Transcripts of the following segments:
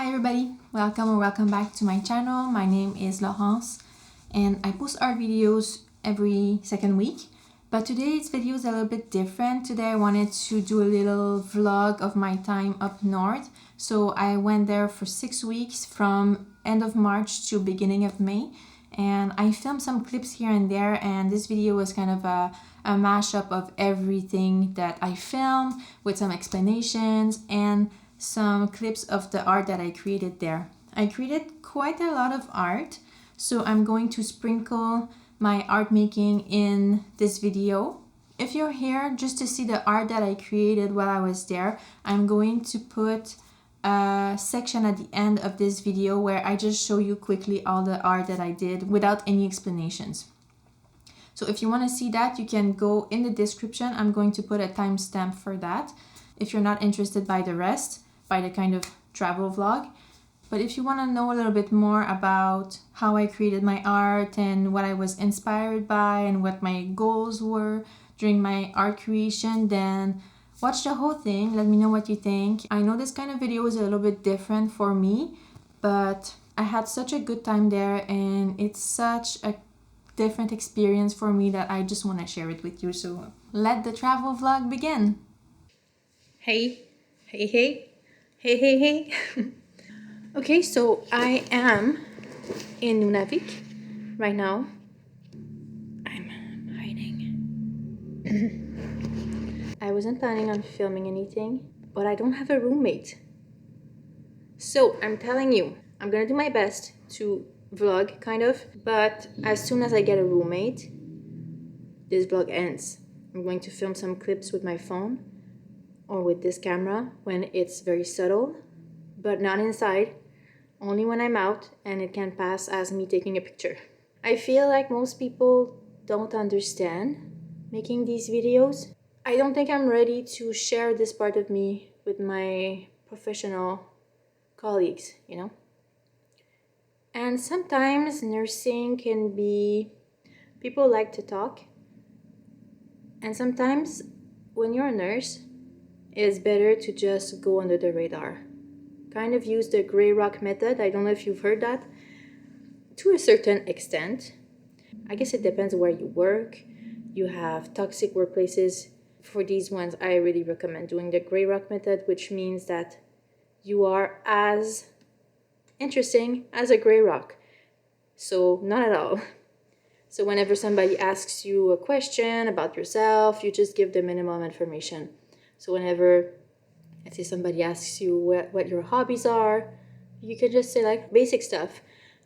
Hi everybody, welcome or welcome back to my channel. My name is Laurence and I post art videos every second week. But today's video is a little bit different. Today I wanted to do a little vlog of my time up north. So I went there for 6 weeks from end of March to beginning of May. And I filmed some clips here and there, and this video was kind of a mashup of everything that I filmed with some explanations and some clips of the art that I created there. I created quite a lot of art, so I'm going to sprinkle my art making in this video. If you're here just to see the art that I created while I was there, I'm going to put a section at the end of this video where I just show you quickly all the art that I did without any explanations. So if you want to see that, you can go in the description. I'm going to put a timestamp for that if you're not interested by the rest, by the kind of travel vlog. But if you want to know a little bit more about how I created my art and what I was inspired by and what my goals were during my art creation, then watch the whole thing. Let me know what you think. I know this kind of video is a little bit different for me, but I had such a good time there and it's such a different experience for me that I just want to share it with you. So let the travel vlog begin. Hey. Okay, so I am in Nunavik right now. I'm hiding. I wasn't planning on filming anything, but I don't have a roommate. So I'm telling you, I'm gonna do my best to vlog, kind of, but as soon as I get a roommate, this vlog ends. I'm going to film some clips with my phone or with this camera when it's very subtle, but not inside, only when I'm out, and it can pass as me taking a picture. I feel like most people don't understand making these videos. I don't think I'm ready to share this part of me with my professional colleagues, you know? And sometimes nursing can be, people like to talk, and sometimes when you're a nurse, it's better to just go under the radar. Kind of use the gray rock method. I don't know if you've heard that. To a certain extent. I guess it depends where you work. You have toxic workplaces. For these ones, I really recommend doing the gray rock method, which means that you are as interesting as a gray rock. So not at all. So whenever somebody asks you a question about yourself, you just give the minimum information. So whenever, let's say, somebody asks you what your hobbies are, you can just say like basic stuff.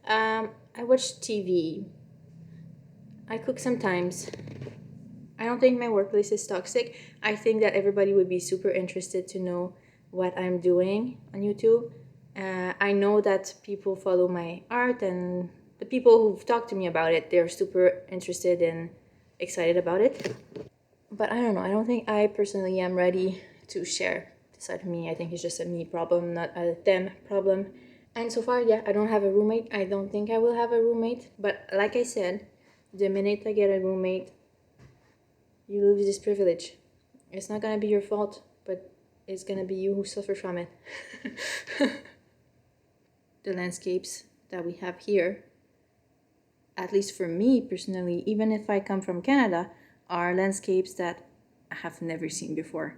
I watch TV. I cook sometimes. I don't think my workplace is toxic. I think that everybody would be super interested to know what I'm doing on YouTube. I know that people follow my art, and the people who've talked to me about it, they're super interested and excited about it. But I don't know, I don't think I personally am ready to share this side of me. I think it's just a me problem, not a them problem. And so far, yeah, I don't have a roommate. I don't think I will have a roommate. But like I said, the minute I get a roommate, you lose this privilege. It's not gonna be your fault, but it's gonna be you who suffer from it. The landscapes that we have here, at least for me personally, even if I come from Canada, are landscapes that I have never seen before.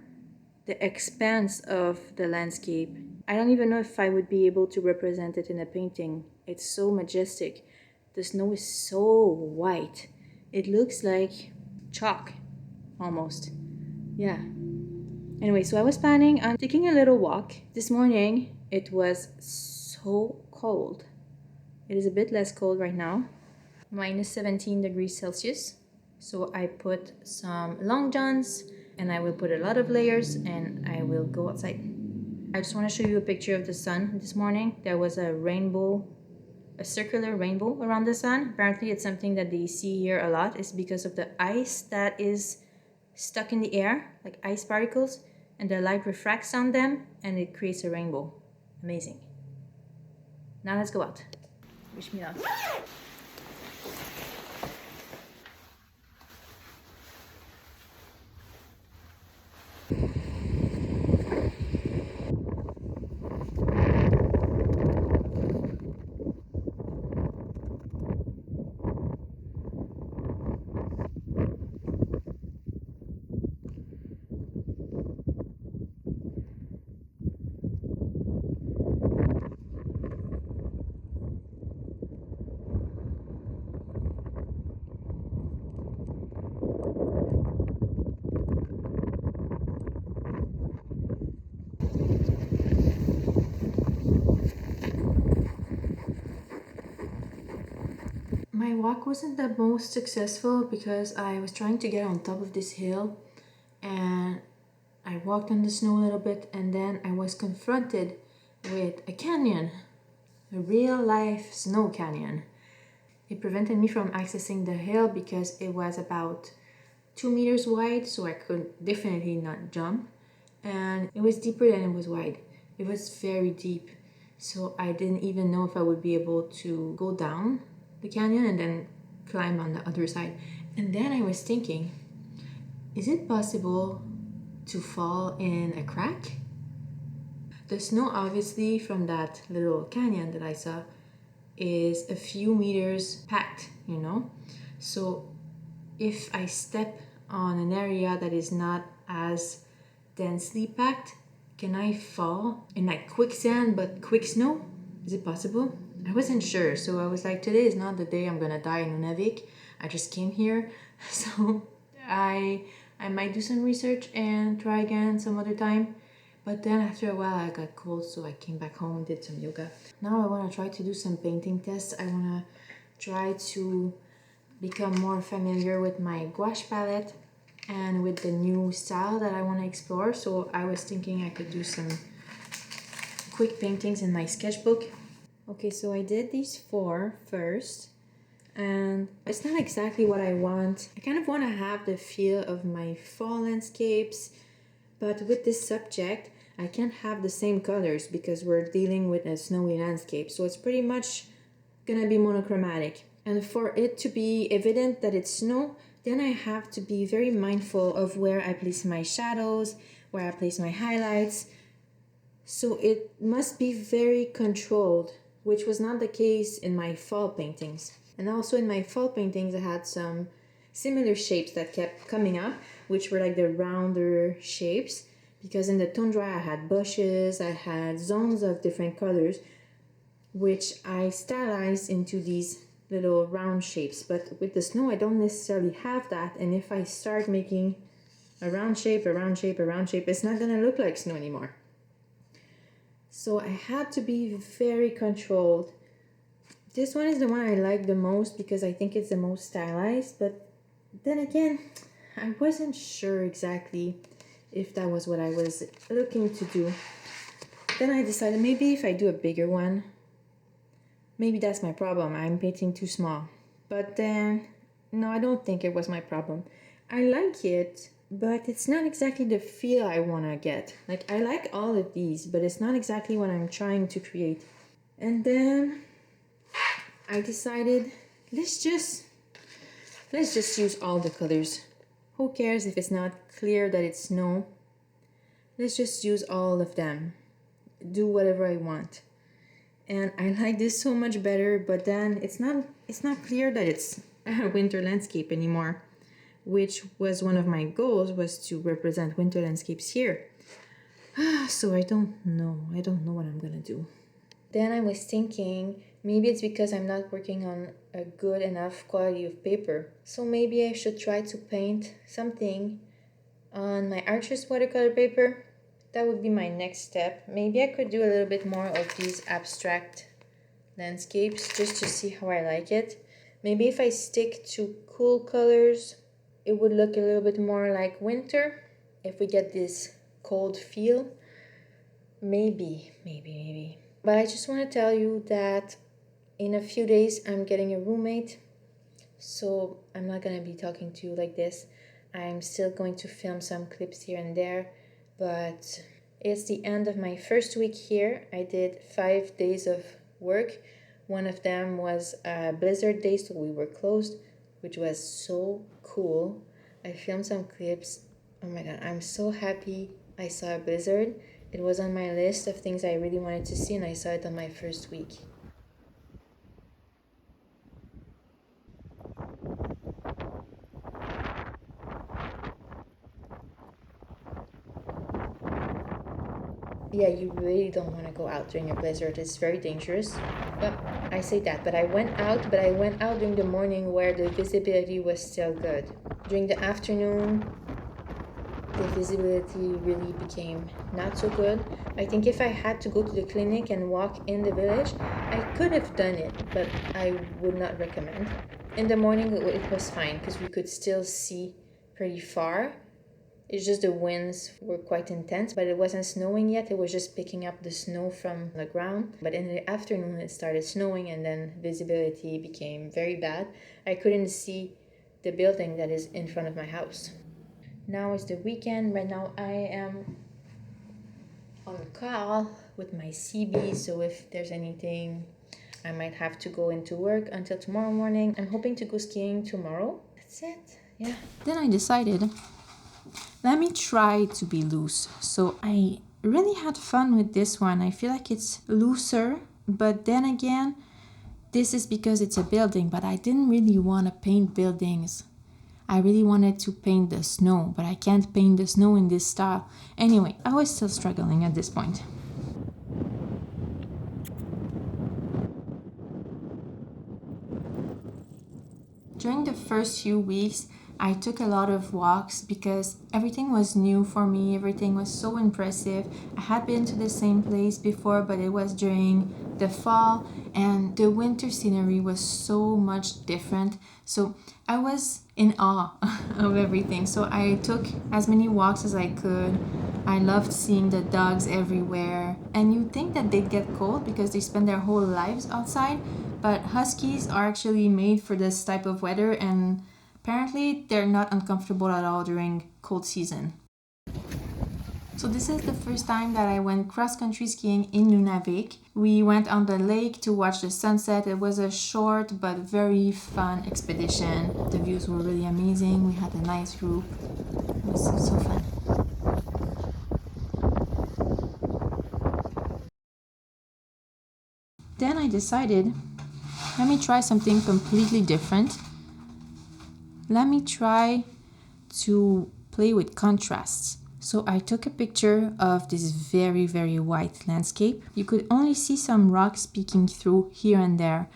The expanse of the landscape, I don't even know if I would be able to represent it in a painting. It's so majestic. The snow is so white. It looks like chalk, almost. Yeah. Anyway, so I was planning on taking a little walk. This morning, it was so cold. It is a bit less cold right now. Minus 17 degrees Celsius. So I put some long johns and I will put a lot of layers and I will go outside. I just want to show you a picture of the sun this morning. There was a rainbow, a circular rainbow around the sun. Apparently it's something that they see here a lot. It's because of the ice that is stuck in the air, like ice particles, and the light refracts on them and it creates a rainbow. Amazing. Now let's go out. Wish me luck. walk wasn't the most successful because I was trying to get on top of this hill and I walked on the snow a little bit, and then I was confronted with a canyon, a real life snow canyon. It prevented me from accessing the hill because it was about 2 meters wide, so I could definitely not jump, and it was deeper than it was wide. It was very deep, so I didn't even know if I would be able to go down the canyon and then climb on the other side. And then I was thinking, is it possible to fall in a crack? The snow, obviously, from that little canyon that I saw is a few meters packed, you know? So if I step on an area that is not as densely packed, can I fall in like quicksand but quick snow? Is it possible? I wasn't sure, so I was like, today is not the day I'm gonna die in Nunavik. I just came here, so I might do some research and try again some other time. But then after a while I got cold, so I came back home and did some yoga. Now I want to try to do some painting tests. I want to try to become more familiar with my gouache palette and with the new style that I want to explore. So I was thinking I could do some quick paintings in my sketchbook. Okay, so I did these 4 first, and it's not exactly what I want. I kind of want to have the feel of my fall landscapes, but with this subject I can't have the same colors because we're dealing with a snowy landscape, so it's pretty much gonna be monochromatic. And for it to be evident that it's snow, then I have to be very mindful of where I place my shadows, where I place my highlights. So it must be very controlled, which was not the case in my fall paintings. And also in my fall paintings I had some similar shapes that kept coming up, which were like the rounder shapes, because in the tundra I had bushes, I had zones of different colors, which I stylized into these little round shapes. But with the snow I don't necessarily have that, and if I start making a round shape, a round shape, a round shape, it's not gonna look like snow anymore. So I had to be very controlled. This one is the one I like the most because I think it's the most stylized, but then again, I wasn't sure exactly if that was what I was looking to do. Then I decided maybe if I do a bigger one, maybe that's my problem. I'm painting too small. But then, no, I don't think it was my problem. I like it, but it's not exactly the feel I want to get. Like, I like all of these, but it's not exactly what I'm trying to create. And then I decided, let's just use all the colors. Who cares if it's not clear that it's snow? Let's just use all of them. Do whatever I want. And I like this so much better, but then it's not clear that it's a winter landscape anymore, which was one of my goals, was to represent winter landscapes here. So I don't know what I'm gonna do. Then I was thinking, maybe it's because I'm not working on a good enough quality of paper. So maybe I should try to paint something on my Arches watercolor paper. That would be my next step. Maybe I could do a little bit more of these abstract landscapes just to see how I like it. Maybe if I stick to cool colors, it would look a little bit more like winter if we get this cold feel. Maybe. But I just want to tell you that in a few days I'm getting a roommate, so I'm not going to be talking to you like this. I'm still going to film some clips here and there, but it's the end of my first week here. I did 5 days of work. One of them was a blizzard day, so we were closed, which was so cool. I filmed some clips. Oh my god, I'm so happy I saw a blizzard. It was on my list of things I really wanted to see, and I saw it on my first week. Yeah, you really don't want to go out during a blizzard. It's very dangerous. But I say that, but I went out during the morning where the visibility was still good. During the afternoon, the visibility really became not so good. I think if I had to go to the clinic and walk in the village, I could have done it, but I would not recommend. In the morning it was fine because we could still see pretty far. It's just the winds were quite intense, but it wasn't snowing yet. It was just picking up the snow from the ground. But in the afternoon it started snowing, and then visibility became very bad. I couldn't see the building that is in front of my house. Now is the weekend. Right now I am on a call with my CB, so if there's anything, I might have to go into work until tomorrow morning. I'm hoping to go skiing tomorrow. That's it. Yeah. Then I decided, let me try to be loose. So I really had fun with this one. I feel like it's looser, but then again, this is because it's a building, but I didn't really want to paint buildings. I really wanted to paint the snow, but I can't paint the snow in this style. Anyway, I was still struggling at this point. During the first few weeks, I took a lot of walks because everything was new for me. Everything was so impressive. I had been to the same place before, but it was during the fall, and the winter scenery was so much different. So I was in awe of everything. So I took as many walks as I could. I loved seeing the dogs everywhere. And you'd think that they'd get cold because they spend their whole lives outside, but huskies are actually made for this type of weather, and apparently they're not uncomfortable at all during cold season. So this is the first time that I went cross-country skiing in Nunavik. We went on the lake to watch the sunset. It was a short but very fun expedition. The views were really amazing. We had a nice group. It was so fun. Then I decided, let me try something completely different. Let me try to play with contrasts. So I took a picture of this very, very white landscape. You could only see some rocks peeking through here and there.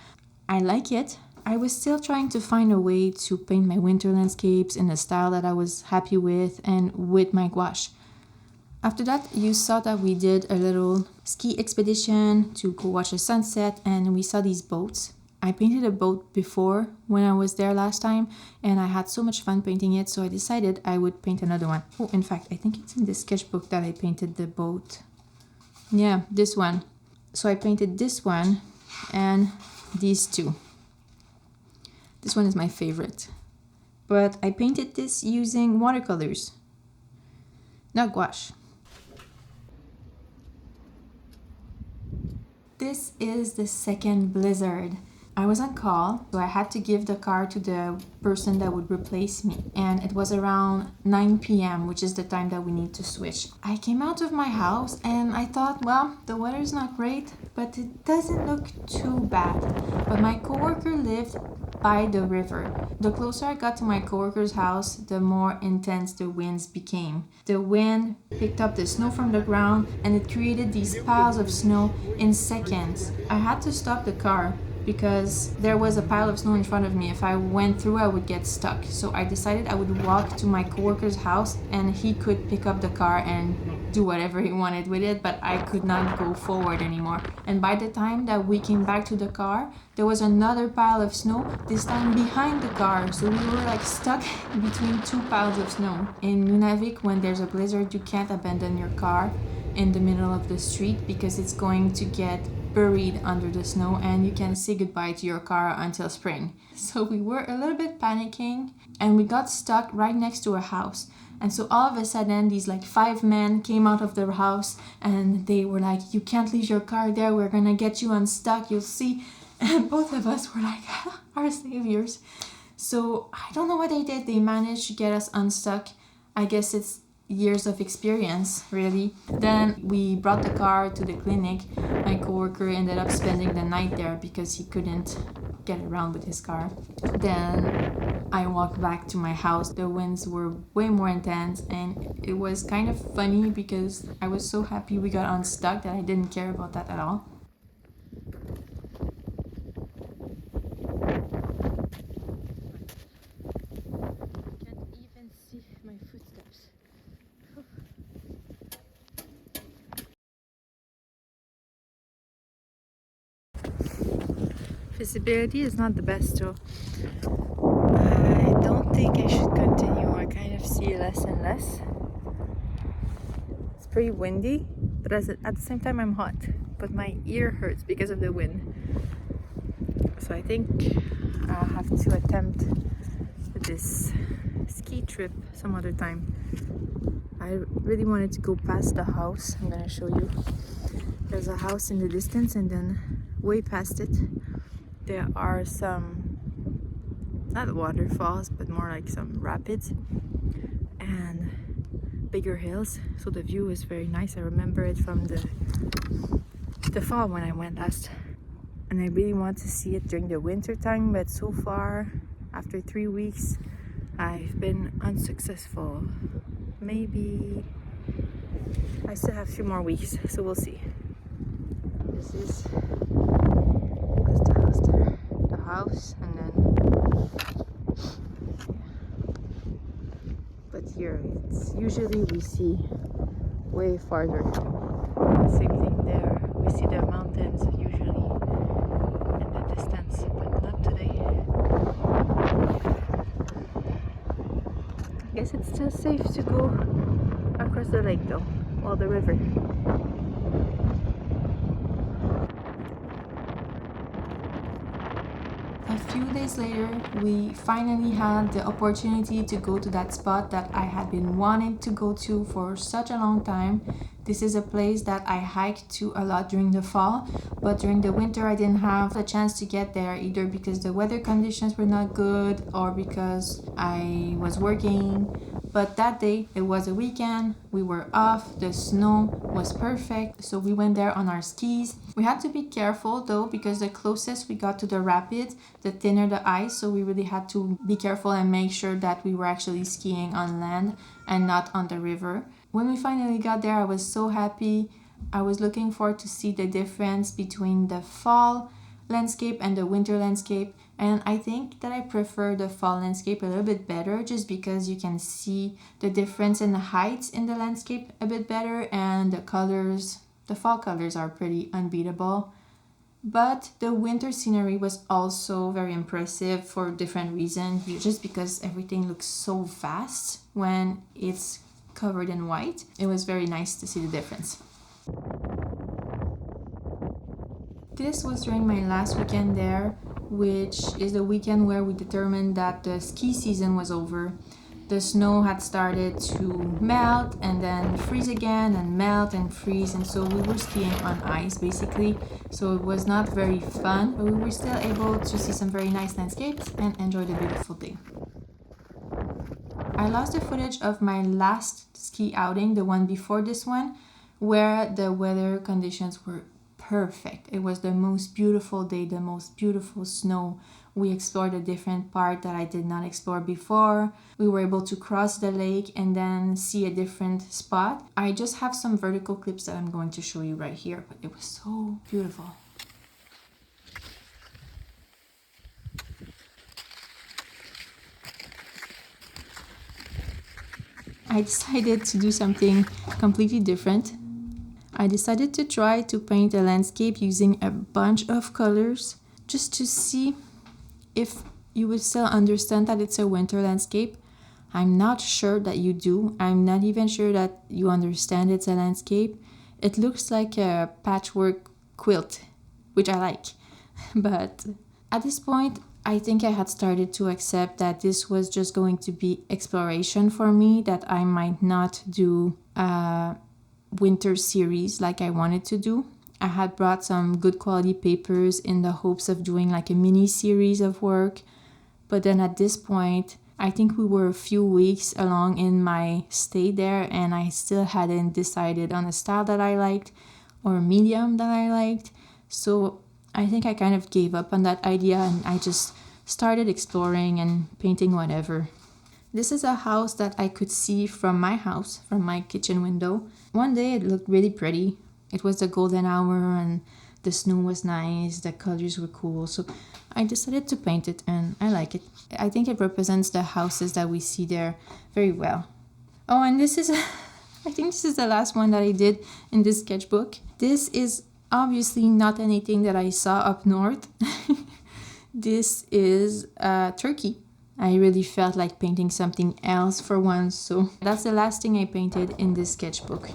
I like it. I was still trying to find a way to paint my winter landscapes in a style that I was happy with and with my gouache. After that, you saw that we did a little ski expedition to go watch the sunset, and we saw these boats. I painted a boat before when I was there last time, and I had so much fun painting it, so I decided I would paint another one. Oh, in fact, I think it's in the sketchbook that I painted the boat. Yeah, this one. So I painted this one and these two. This one is my favorite. But I painted this using watercolors, not gouache. This is the second blizzard. I was on call, so I had to give the car to the person that would replace me. And it was around 9 p.m., which is the time that we need to switch. I came out of my house and I thought, well, the weather's not great, but it doesn't look too bad. But my coworker lived by the river. The closer I got to my coworker's house, the more intense the winds became. The wind picked up the snow from the ground and it created these piles of snow in seconds. I had to stop the car because there was a pile of snow in front of me. If I went through, I would get stuck. So I decided I would walk to my coworker's house and he could pick up the car and do whatever he wanted with it, but I could not go forward anymore. And by the time that we came back to the car, there was another pile of snow, this time behind the car. So we were like stuck between two piles of snow. In Nunavik, when there's a blizzard, you can't abandon your car in the middle of the street because it's going to get buried under the snow and you can say goodbye to your car until spring. So we were a little bit panicking and we got stuck right next to a house. And so all of a sudden these like 5 men came out of their house and they were like, you can't leave your car there, we're gonna get you unstuck, you'll see. And both of us were like, our saviors. So I don't know what they did. They managed to get us unstuck. I guess it's years of experience, really. Then we brought the car to the clinic. My coworker ended up spending the night there because he couldn't get around with his car. Then I walked back to my house. The winds were way more intense and it was kind of funny because I was so happy we got unstuck that I didn't care about that at all. Visibility is not the best, so I don't think I should continue. I kind of see less and less. It's pretty windy, but at the same time I'm hot, but my ear hurts because of the wind. So I think I'll have to attempt this ski trip some other time. I really wanted to go past the house. I'm gonna show you. There's a house in the distance, and then way past it there are some, not waterfalls, but more like some rapids and bigger hills. So the view is very nice. I remember it from the fall when I went last. And I really want to see it during the winter time, but so far, after 3 weeks, I've been unsuccessful. Maybe I still have a few more weeks, so we'll see. This is the house there. The house, and then, but here it's usually we see way farther. Same thing there. We see the mountains usually in the distance, but not today. I guess it's still safe to go across the lake though, or the river. A few days later, we finally had the opportunity to go to that spot that I had been wanting to go to for such a long time. This is a place that I hiked to a lot during the fall, but during the winter I didn't have a chance to get there, either because the weather conditions were not good or because I was working. But that day, it was a weekend, we were off, the snow was perfect, so we went there on our skis. We had to be careful though, because the closest we got to the rapids, the thinner the ice, so we really had to be careful and make sure that we were actually skiing on land and not on the river. When we finally got there, I was so happy. I was looking forward to see the difference between the fall landscape and the winter landscape, and I think that I prefer the fall landscape a little bit better, just because you can see the difference in the heights in the landscape a bit better, and the colors, the fall colors are pretty unbeatable. But the winter scenery was also very impressive for different reasons, just because everything looks so vast when it's covered in white. It was very nice to see the difference. This was during my last weekend there, which is the weekend where we determined that the ski season was over. The snow had started to melt and then freeze again and melt and freeze, and so we were skiing on ice basically. So it was not very fun, but we were still able to see some very nice landscapes and enjoy the beautiful day. I lost the footage of my last ski outing, the one before this one, where the weather conditions were perfect. It was the most beautiful day, the most beautiful snow. We explored a different part that I did not explore before. We were able to cross the lake and then see a different spot. I just have some vertical clips that I'm going to show you right here, but it was so beautiful. I decided to do something completely different. I decided to try to paint a landscape using a bunch of colors, just to see if you would still understand that it's a winter landscape. I'm not sure that you do. I'm not even sure that you understand it's a landscape. It looks like a patchwork quilt, which I like. But at this point, I think I had started to accept that this was just going to be exploration for me, that I might not do a winter series like I wanted to do. I had brought some good quality papers in the hopes of doing like a mini series of work, but then at this point I think we were a few weeks along in my stay there, and I still hadn't decided on a style that I liked or a medium that I liked. So I think I kind of gave up on that idea, and I just started exploring and painting whatever. This is a house that I could see from my house, from my kitchen window. One day it looked really pretty. It was the golden hour and the snow was nice, the colors were cool. So I decided to paint it, and I like it. I think it represents the houses that we see there very well. Oh, and this is, I think this is the last one that I did in this sketchbook. This is obviously not anything that I saw up north. This is a turkey. I really felt like painting something else for once, so that's the last thing I painted in this sketchbook.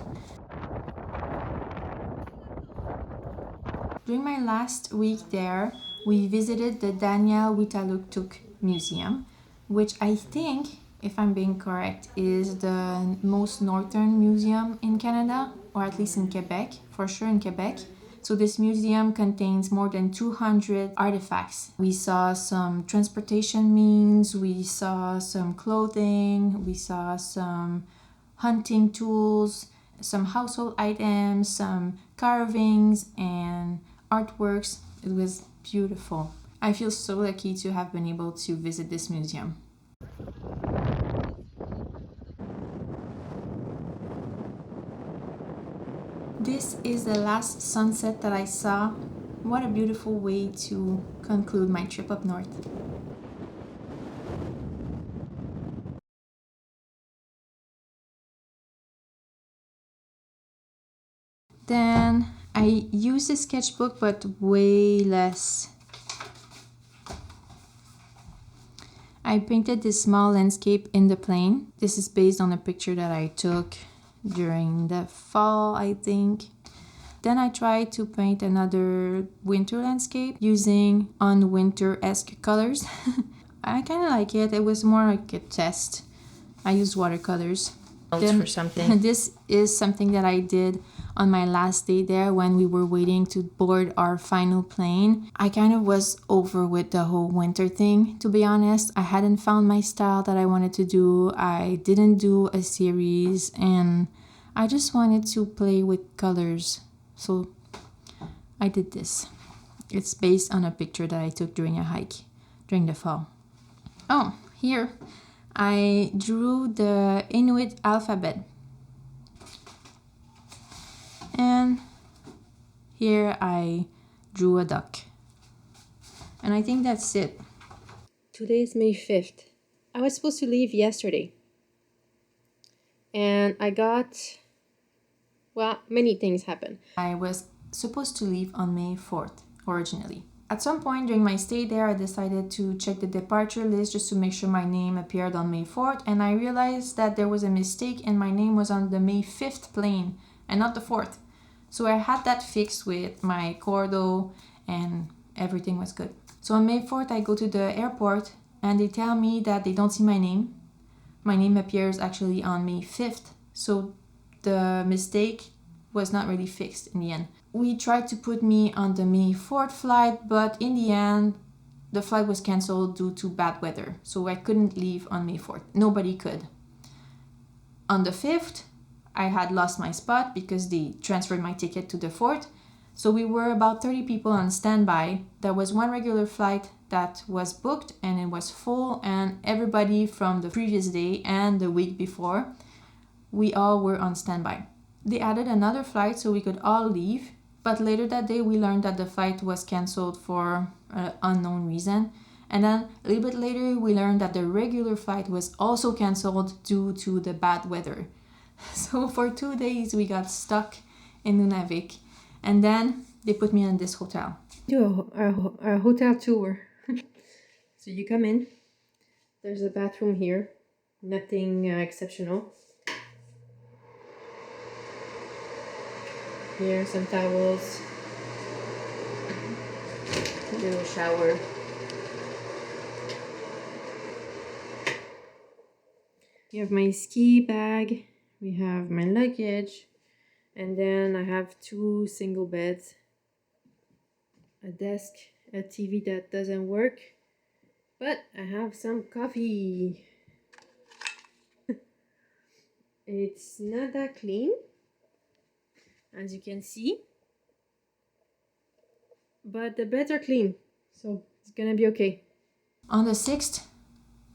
During my last week there, we visited the Daniel Witaluktuk Museum, which I think, if I'm being correct, is the most northern museum in Canada, or at least in Quebec, for sure in Quebec. So this museum contains more than 200 artifacts. We saw some transportation means, we saw some clothing, we saw some hunting tools, some household items, some carvings and artworks. It was beautiful. I feel so lucky to have been able to visit this museum. This is the last sunset that I saw. What a beautiful way to conclude my trip up north. Then I used a sketchbook, but way less. I painted this small landscape in the plain. This is based on a picture that I took during the fall, I think. Then I tried to paint another winter landscape using unwinter-esque colors. I kind of like it. It was more like a test. I used watercolors. Then, for something. This is something that I did on my last day there when we were waiting to board our final plane. I kind of was over with the whole winter thing, to be honest. I hadn't found my style that I wanted to do. I didn't do a series and I just wanted to play with colors. So I did this. It's based on a picture that I took during a hike during the fall. Oh, here I drew the Inuit alphabet. And here I drew a duck. And I think that's it. Today is May 5th. I was supposed to leave yesterday. And I got, well, many things happened. I was supposed to leave on May 4th originally. At some point during my stay there, I decided to check the departure list just to make sure my name appeared on May 4th, and I realized that there was a mistake and my name was on the May 5th plane and not the 4th. So I had that fixed with my cordo and everything was good. So on May 4th, I go to the airport and they tell me that they don't see my name. My name appears actually on May 5th, so the mistake was not really fixed in the end. We tried to put me on the May 4th flight, but in the end, the flight was cancelled due to bad weather. So I couldn't leave on May 4th. Nobody could. On the 5th, I had lost my spot because they transferred my ticket to the 4th. So we were about 30 people on standby. There was one regular flight that was booked and it was full, and everybody from the previous day and the week before, we all were on standby. They added another flight so we could all leave. But later that day, we learned that the flight was cancelled for an unknown reason. And then a little bit later, we learned that the regular flight was also cancelled due to the bad weather. So for 2 days, we got stuck in Nunavik. And then they put me in this hotel. Do our hotel tour. So you come in. There's a bathroom here. Nothing exceptional. Here, some towels. Little shower. You have my ski bag. We have my luggage. And then I have 2 single beds. A desk, a TV that doesn't work. But I have some coffee. It's not that clean, as you can see, but the beds are clean, so it's gonna be okay. On the 6th,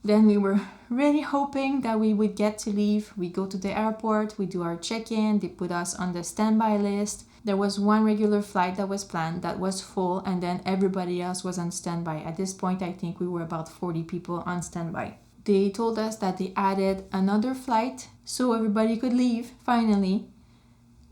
then we were really hoping that we would get to leave. We go to the airport, we do our check-in, they put us on the standby list. There was one regular flight that was planned that was full, and then everybody else was on standby. At this point, I think we were about 40 people on standby. They told us that they added another flight so everybody could leave finally,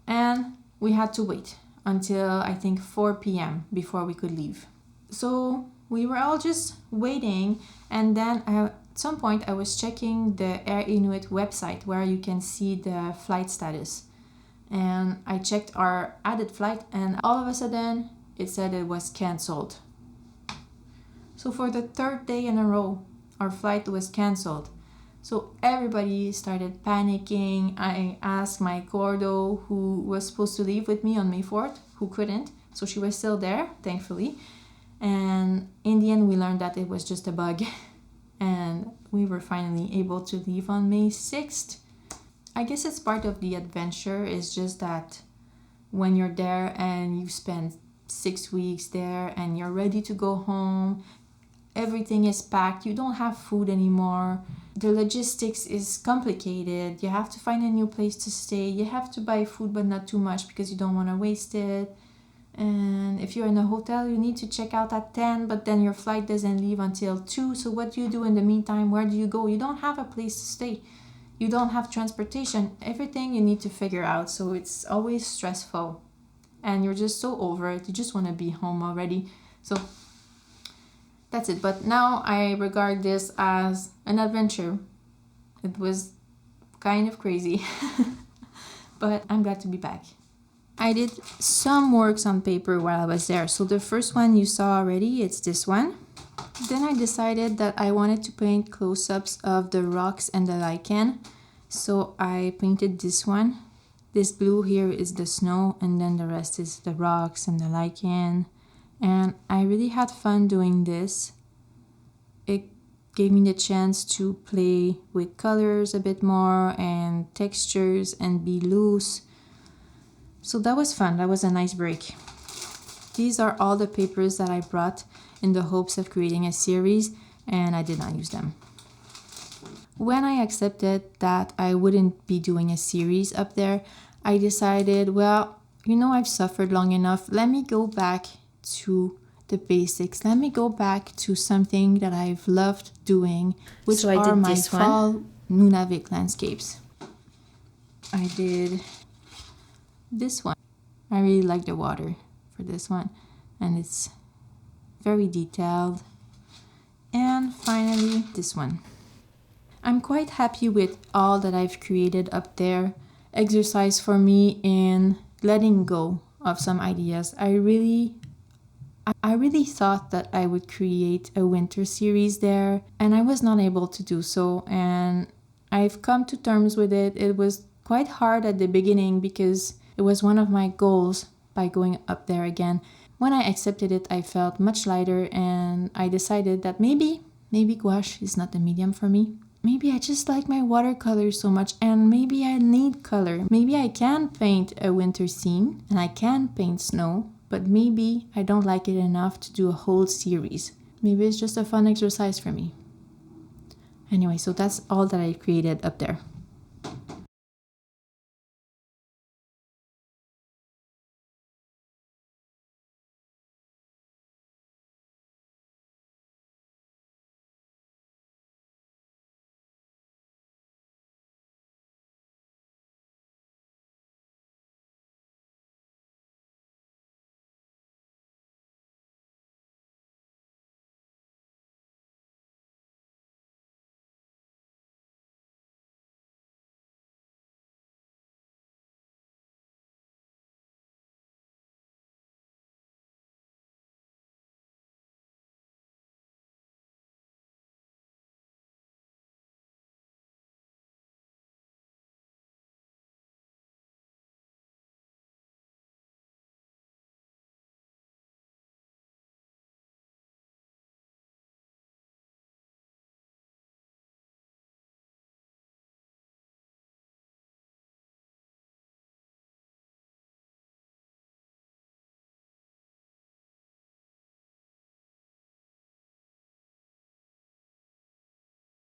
and we had to wait until I think 4 p.m. before we could leave. So we were all just waiting, and then at some point I was checking the Air Inuit website where you can see the flight status, and I checked our added flight, and all of a sudden it said it was cancelled. So for the third day in a row, our flight was cancelled. So everybody started panicking. I asked my cordo, who was supposed to leave with me on May 4th, who couldn't. So she was still there, thankfully. And in the end, we learned that it was just a bug. And we were finally able to leave on May 6th. I guess it's part of the adventure. It's just that when you're there and you spend 6 weeks there and you're ready to go home, everything is packed, you don't have food anymore. The logistics is complicated. You have to find a new place to stay. You have to buy food, but not too much because you don't want to waste it. And if you're in a hotel, you need to check out at 10, but then your flight doesn't leave until 2. So what do you do in the meantime? Where do you go? You don't have a place to stay. You don't have transportation. Everything you need to figure out. So it's always stressful. And you're just so over it. You just want to be home already. So that's it. But now I regard this as an adventure. It was kind of crazy. But I'm glad to be back. I did some works on paper while I was there. So the first one you saw already, it's this one. Then I decided that I wanted to paint close-ups of the rocks and the lichen. So I painted this one. This blue here is the snow, and then the rest is the rocks and the lichen. And I really had fun doing this. It gave me the chance to play with colors a bit more and textures and be loose. So that was fun. That was a nice break. These are all the papers that I brought in the hopes of creating a series, and I did not use them. When I accepted that I wouldn't be doing a series up there, I decided, well, I've suffered long enough. Let me go back to the basics. Let me go back to something that I've loved doing, which are my fall Nunavik landscapes. I did this one. I really like the water for this one, and it's very detailed. And finally, this one. I'm quite happy with all that I've created up there. Exercise for me in letting go of some ideas. I really thought that I would create a winter series there, and I was not able to do so, and I've come to terms with it. It was quite hard at the beginning because it was one of my goals by going up there again. When I accepted it, I felt much lighter, and I decided that maybe gouache is not the medium for me. Maybe I just like my watercolors so much, and maybe I need color. Maybe I can paint a winter scene and I can paint snow, but maybe I don't like it enough to do a whole series. Maybe it's just a fun exercise for me. Anyway, so that's all that I created up there.